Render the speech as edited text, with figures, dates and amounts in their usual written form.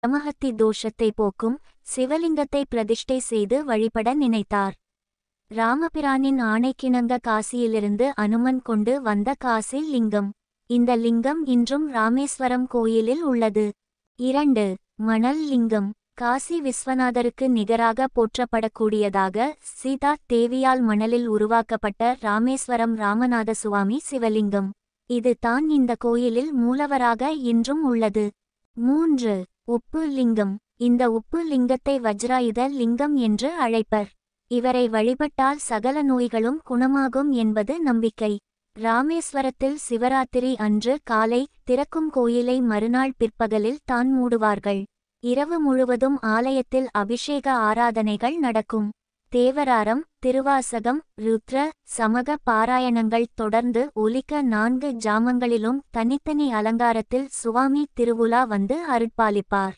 பிரமஹத்தி தோஷத்தை போக்கும் சிவலிங்கத்தை பிரதிஷ்டை செய்து வழிபட நினைத்தார். ராமபிரானின் ஆணைக்கிணங்க காசியிலிருந்து அனுமன் கொண்டு வந்த காசி லிங்கம். இந்த லிங்கம் இன்றும் ராமேஸ்வரம் கோயிலில் உள்ளது. 2. மணல் லிங்கம். காசி விஸ்வநாதருக்கு நிகராக போற்றப்படக்கூடியதாக சீதா தேவியால் மணலில் உருவாக்கப்பட்ட ராமேஸ்வரம் ராமநாத சுவாமி சிவலிங்கம். இது தான் இந்த கோயிலில் மூலவராக இன்றும் உள்ளது. 3. உப்பு லிங்கம். இந்த உப்பு லிங்கத்தை வஜ்ராயுத லிங்கம் என்று அழைப்பர். இவரை வழிபட்டால் சகல நோய்களும் குணமாகும் என்பது நம்பிக்கை. ராமேஸ்வரத்தில் சிவராத்திரி அன்று காலை திறக்கும் கோயிலை மறுநாள் பிற்பகலில் தான் மூடுவார்கள். இரவு முழுவதும் ஆலயத்தில் அபிஷேக ஆராதனைகள் நடக்கும். தேவராரம், திருவாசகம், ருத்ர சமக பாராயணங்கள் தொடர்ந்து ஒலிக்க 4 ஜாமங்களிலும் தனித்தனி அலங்காரத்தில் சுவாமி திருவுலா வந்து அருட்பாலிப்பார்.